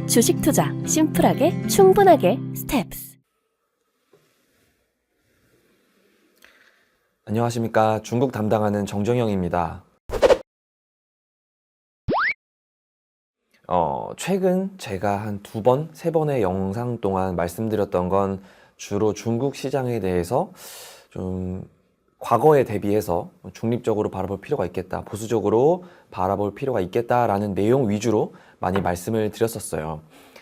주식 투자 심플하게 충분하게 스텝스. 안녕하십니까. 중국 담당하는 정정영입니다. 최근 제가 한 2번, 3번의 영상 동안 말씀드렸던 건 주로 중국 시장에 대해서 좀 과거에 대비해서 중립적으로 바라볼 필요가 있겠다, 보수적으로 바라볼 필요가 있겠다라는 내용 위주로 많이 말씀을 드렸었어요.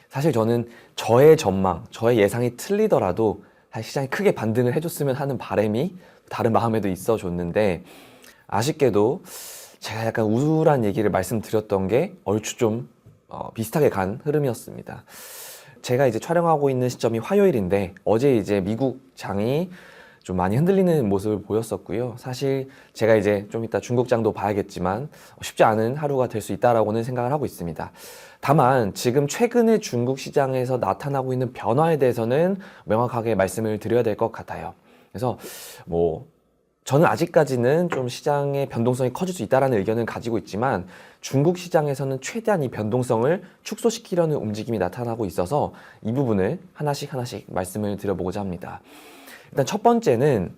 사실 저는 저의 전망, 저의 예상이 틀리더라도 사실 시장이 크게 반등을 해줬으면 하는 바람이 다른 마음에도 있어줬는데, 아쉽게도 제가 약간 우울한 얘기를 말씀드렸던 게 얼추 좀 비슷하게 간 흐름이었습니다. 제가 이제 촬영하고 있는 시점이 화요일인데, 어제 이제 미국 장이 좀 많이 흔들리는 모습을 보였었고요. 사실 제가 이제 좀 이따 중국장도 봐야겠지만 쉽지 않은 하루가 될 수 있다라고는 생각을 하고 있습니다. 다만 지금 최근에 중국 시장에서 나타나고 있는 변화에 대해서는 명확하게 말씀을 드려야 될 것 같아요. 그래서 저는 아직까지는 좀 시장의 변동성이 커질 수 있다는 의견을 가지고 있지만, 중국 시장에서는 최대한 이 변동성을 축소시키려는 움직임이 나타나고 있어서 이 부분을 하나씩 말씀을 드려보고자 합니다. 일단 첫 번째는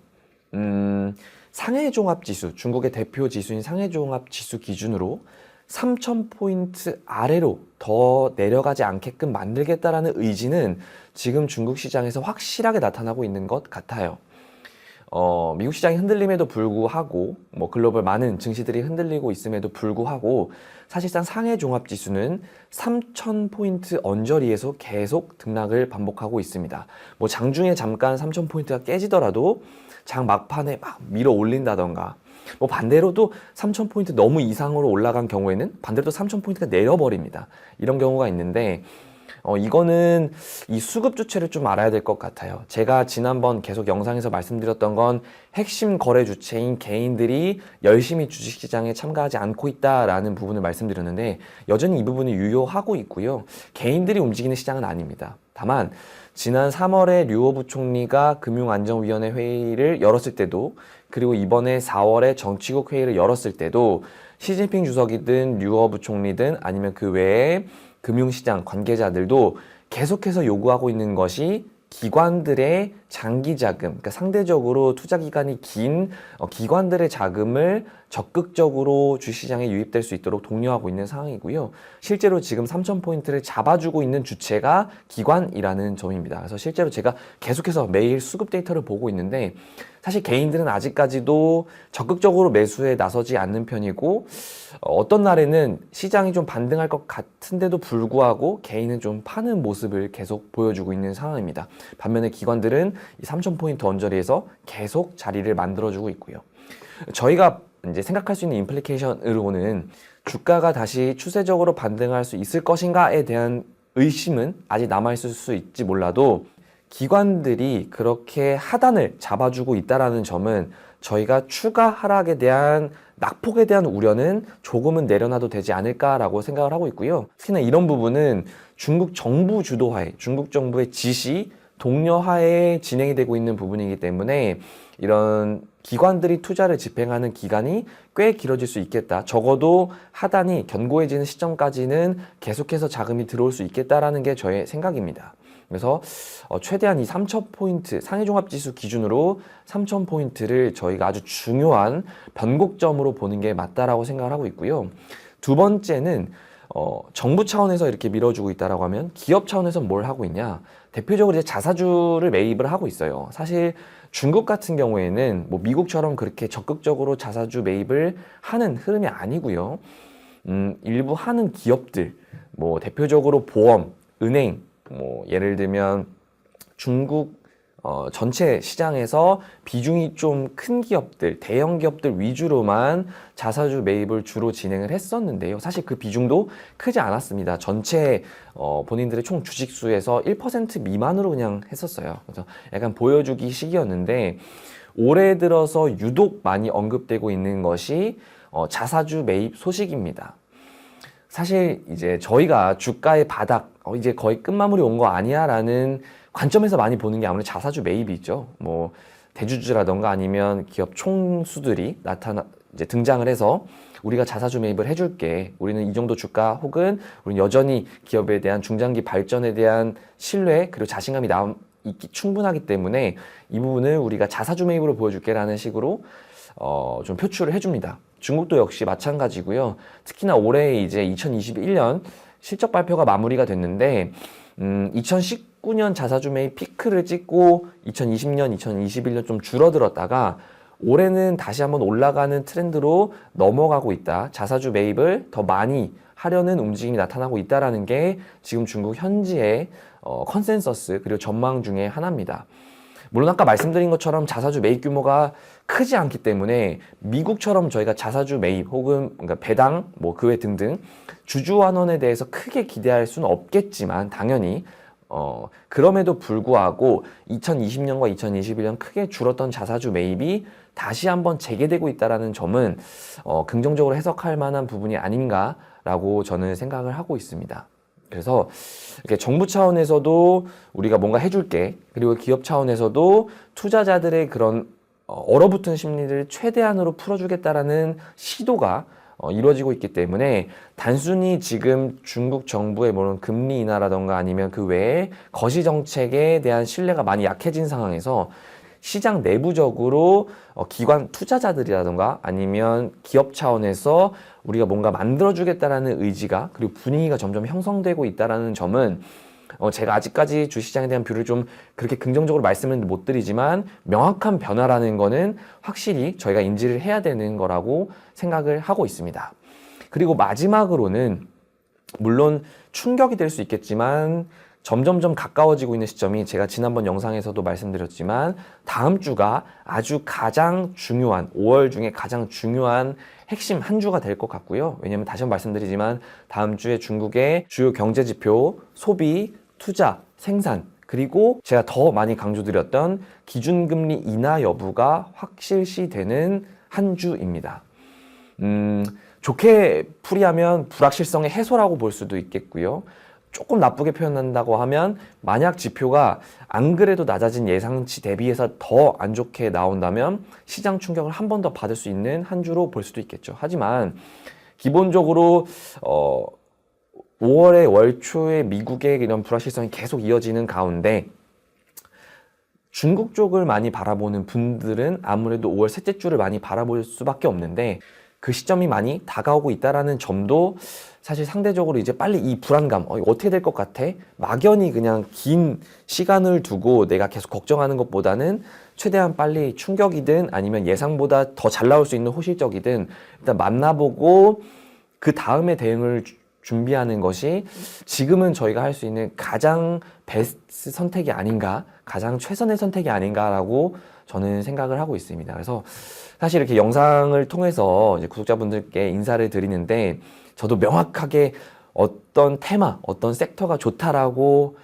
상해종합지수, 중국의 대표 지수인 상해종합지수 기준으로 3,000포인트 아래로 더 내려가지 않게끔 만들겠다라는 의지는 지금 중국 시장에서 확실하게 나타나고 있는 것 같아요. 미국 시장이 흔들림에도 불구하고, 글로벌 많은 증시들이 흔들리고 있음에도 불구하고, 사실상 상해 종합지수는 3,000포인트 언저리에서 계속 등락을 반복하고 있습니다. 장중에 잠깐 3,000포인트가 깨지더라도 장 막판에 막 밀어 올린다던가, 반대로도 3,000포인트 너무 이상으로 올라간 경우에는 반대로 또 3,000포인트가 내려버립니다. 이런 경우가 있는데, 이거는 이 수급 주체를 좀 알아야 될 것 같아요. 제가 지난번 계속 영상에서 말씀드렸던 건 핵심 거래 주체인 개인들이 열심히 주식시장에 참가하지 않고 있다라는 부분을 말씀드렸는데, 여전히 이 부분이 유효하고 있고요. 개인들이 움직이는 시장은 아닙니다. 다만 지난 3월에 류호 부총리가 금융안정위원회 회의를 열었을 때도, 그리고 이번에 4월에 정치국 회의를 열었을 때도 시진핑 주석이든 류호 부총리든 아니면 그 외에 금융시장 관계자들도 계속해서 요구하고 있는 것이 기관들의 장기 자금, 그러니까 상대적으로 투자 기간이 긴 기관들의 자금을 적극적으로 주시장에 유입될 수 있도록 독려하고 있는 상황이고요. 실제로 지금 3,000포인트를 잡아주고 있는 주체가 기관이라는 점입니다. 그래서 실제로 제가 계속해서 매일 수급 데이터를 보고 있는데, 사실 개인들은 아직까지도 적극적으로 매수에 나서지 않는 편이고, 어떤 날에는 시장이 좀 반등할 것 같은데도 불구하고 개인은 좀 파는 모습을 계속 보여주고 있는 상황입니다. 반면에 기관들은 이 3,000포인트 언저리에서 계속 자리를 만들어주고 있고요. 저희가 이제 생각할 수 있는 임플리케이션으로는 주가가 다시 추세적으로 반등할 수 있을 것인가에 대한 의심은 아직 남아있을 수 있지 몰라도, 기관들이 그렇게 하단을 잡아주고 있다는 점은 저희가 추가 하락에 대한 낙폭에 대한 우려는 조금은 내려놔도 되지 않을까라고 생각을 하고 있고요. 특히나 이런 부분은 중국 정부 주도하에, 중국 정부의 지시, 독려하에 진행이 되고 있는 부분이기 때문에 이런 기관들이 투자를 집행하는 기간이 꽤 길어질 수 있겠다. 적어도 하단이 견고해지는 시점까지는 계속해서 자금이 들어올 수 있겠다라는 게 저의 생각입니다. 그래서 최대한 이 3,000포인트, 상해종합지수 기준으로 3,000포인트를 저희가 아주 중요한 변곡점으로 보는 게 맞다라고 생각을 하고 있고요. 두 번째는 정부 차원에서 이렇게 밀어주고 있다라고 하면 기업 차원에서 뭘 하고 있냐? 대표적으로 이제 자사주를 매입을 하고 있어요. 사실 중국 같은 경우에는 미국처럼 그렇게 적극적으로 자사주 매입을 하는 흐름이 아니고요. 일부 하는 기업들, 대표적으로 보험, 은행, 예를 들면 중국 전체 시장에서 비중이 좀 큰 기업들, 대형 기업들 위주로만 자사주 매입을 주로 진행을 했었는데요. 사실 그 비중도 크지 않았습니다. 전체 본인들의 총 주식수에서 1% 미만으로 그냥 했었어요. 그래서 약간 보여주기 식이었는데, 올해 들어서 유독 많이 언급되고 있는 것이 자사주 매입 소식입니다. 사실 이제 저희가 주가의 바닥, 이제 거의 끝마무리 온 거 아니야 라는 관점에서 많이 보는 게 아무래도 자사주 매입이 있죠. 대주주라던가 아니면 기업 총수들이 이제 등장을 해서 우리가 자사주 매입을 해줄게. 우리는 이 정도 주가 혹은 우리는 여전히 기업에 대한 중장기 발전에 대한 신뢰 그리고 자신감이 있기 충분하기 때문에 이 부분을 우리가 자사주 매입으로 보여줄게라는 식으로 좀 표출을 해줍니다. 중국도 역시 마찬가지고요. 특히나 올해 이제 2021년 실적 발표가 마무리가 됐는데 2019년 자사주 매입 피크를 찍고 2020년, 2021년 좀 줄어들었다가 올해는 다시 한번 올라가는 트렌드로 넘어가고 있다. 자사주 매입을 더 많이 하려는 움직임이 나타나고 있다라는 게 지금 중국 현지의 컨센서스 그리고 전망 중에 하나입니다. 물론 아까 말씀드린 것처럼 자사주 매입 규모가 크지 않기 때문에 미국처럼 저희가 자사주 매입 혹은 그러니까 배당 뭐 그 외 등등 주주환원에 대해서 크게 기대할 수는 없겠지만 당연히 그럼에도 불구하고 2020년과 2021년 크게 줄었던 자사주 매입이 다시 한번 재개되고 있다는 점은 긍정적으로 해석할 만한 부분이 아닌가라고 저는 생각을 하고 있습니다. 그래서 이렇게 정부 차원에서도 우리가 뭔가 해줄게, 그리고 기업 차원에서도 투자자들의 그런 얼어붙은 심리를 최대한으로 풀어주겠다라는 시도가 이루어지고 있기 때문에 단순히 지금 중국 정부의 물론 금리 인하라던가 아니면 그 외에 거시 정책에 대한 신뢰가 많이 약해진 상황에서 시장 내부적으로 기관 투자자들이라던가 아니면 기업 차원에서 우리가 뭔가 만들어주겠다라는 의지가 그리고 분위기가 점점 형성되고 있다라는 점은 제가 아직까지 주시장에 대한 뷰를 좀 그렇게 긍정적으로 말씀을 못 드리지만 명확한 변화라는 거는 확실히 저희가 인지를 해야 되는 거라고 생각을 하고 있습니다. 그리고 마지막으로는 물론 충격이 될 수 있겠지만 점점점 가까워지고 있는 시점이 제가 지난번 영상에서도 말씀드렸지만 다음 주가 아주 가장 중요한 5월 중에 가장 중요한 핵심 한 주가 될 것 같고요. 왜냐하면 다시 한번 말씀드리지만 다음 주에 중국의 주요 경제 지표, 소비, 투자, 생산 그리고 제가 더 많이 강조드렸던 기준금리 인하 여부가 확실시되는 한 주입니다. 좋게 풀이하면 불확실성의 해소라고 볼 수도 있겠고요. 조금 나쁘게 표현한다고 하면 만약 지표가 안 그래도 낮아진 예상치 대비해서 더 안 좋게 나온다면 시장 충격을 한 번 더 받을 수 있는 한 주로 볼 수도 있겠죠. 하지만 기본적으로 5월의 월초에 미국의 이런 불확실성이 계속 이어지는 가운데 중국 쪽을 많이 바라보는 분들은 아무래도 5월 셋째 주를 많이 바라볼 수밖에 없는데 그 시점이 많이 다가오고 있다라는 점도 사실 상대적으로 이제 빨리 이 불안감, 이거 어떻게 될 것 같아? 막연히 그냥 긴 시간을 두고 내가 계속 걱정하는 것보다는 최대한 빨리 충격이든 아니면 예상보다 더 잘 나올 수 있는 호실적이든 일단 만나보고 그 다음에 대응을 준비하는 것이 지금은 저희가 할 수 있는 가장 베스트 선택이 아닌가, 가장 최선의 선택이 아닌가라고 저는 생각을 하고 있습니다. 그래서 사실 이렇게 영상을 통해서 이제 구독자분들께 인사를 드리는데 저도 명확하게 어떤 테마, 어떤 섹터가 좋다라고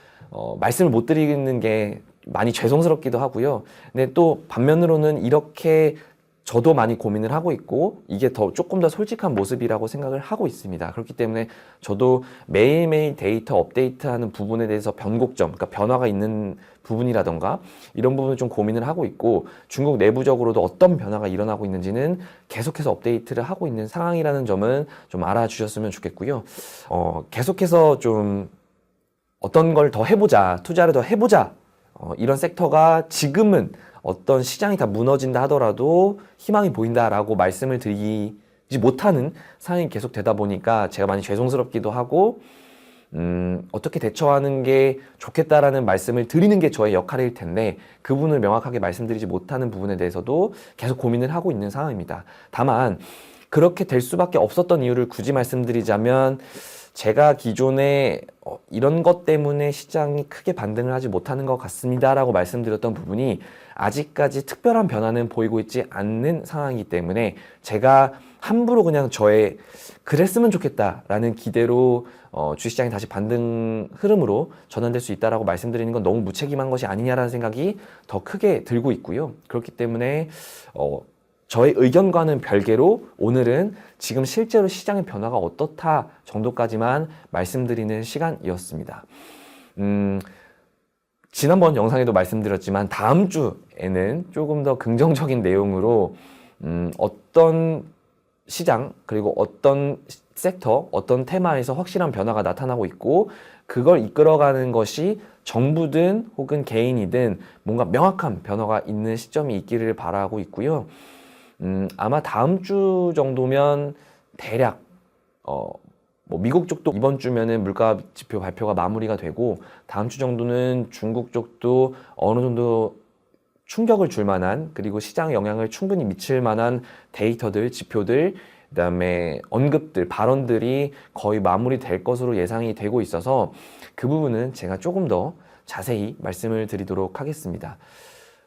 말씀을 못 드리는 게 많이 죄송스럽기도 하고요. 근데 또 반면으로는 이렇게 저도 많이 고민을 하고 있고 이게 조금 더 솔직한 모습이라고 생각을 하고 있습니다. 그렇기 때문에 저도 매일매일 데이터 업데이트하는 부분에 대해서 변곡점, 그러니까 변화가 있는 부분이라던가 이런 부분을 좀 고민을 하고 있고 중국 내부적으로도 어떤 변화가 일어나고 있는지는 계속해서 업데이트를 하고 있는 상황이라는 점은 좀 알아주셨으면 좋겠고요. 계속해서 좀 어떤 걸 더 해보자, 투자를 더 해보자 이런 섹터가 지금은 어떤 시장이 다 무너진다 하더라도 희망이 보인다라고 말씀을 드리지 못하는 상황이 계속 되다 보니까 제가 많이 죄송스럽기도 하고 어떻게 대처하는 게 좋겠다라는 말씀을 드리는 게 저의 역할일 텐데 그 부분을 명확하게 말씀드리지 못하는 부분에 대해서도 계속 고민을 하고 있는 상황입니다. 다만 그렇게 될 수밖에 없었던 이유를 굳이 말씀드리자면 제가 기존에 이런 것 때문에 시장이 크게 반등을 하지 못하는 것 같습니다 라고 말씀드렸던 부분이 아직까지 특별한 변화는 보이고 있지 않는 상황이기 때문에 제가 함부로 그냥 저의 그랬으면 좋겠다라는 기대로 주식시장이 다시 반등 흐름으로 전환될 수 있다라고 말씀드리는 건 너무 무책임한 것이 아니냐라는 생각이 더 크게 들고 있고요. 그렇기 때문에 저의 의견과는 별개로 오늘은 지금 실제로 시장의 변화가 어떻다 정도까지만 말씀드리는 시간이었습니다. 지난번 영상에도 말씀드렸지만 다음 주에는 조금 더 긍정적인 내용으로 어떤 시장 그리고 어떤 섹터, 어떤 테마에서 확실한 변화가 나타나고 있고 그걸 이끌어가는 것이 정부든 혹은 개인이든 뭔가 명확한 변화가 있는 시점이 있기를 바라고 있고요. 아마 다음 주 정도면 대략 뭐 미국 쪽도 이번 주면은 물가 지표 발표가 마무리가 되고 다음 주 정도는 중국 쪽도 어느 정도 충격을 줄 만한 그리고 시장 영향을 충분히 미칠 만한 데이터들, 지표들, 그다음에 언급들, 발언들이 거의 마무리될 것으로 예상이 되고 있어서 그 부분은 제가 조금 더 자세히 말씀을 드리도록 하겠습니다.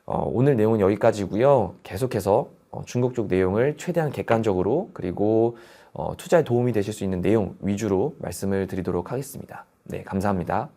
오늘 내용은 여기까지고요. 계속해서 중국 쪽 내용을 최대한 객관적으로 그리고 투자에 도움이 되실 수 있는 내용 위주로 말씀을 드리도록 하겠습니다. 네, 감사합니다.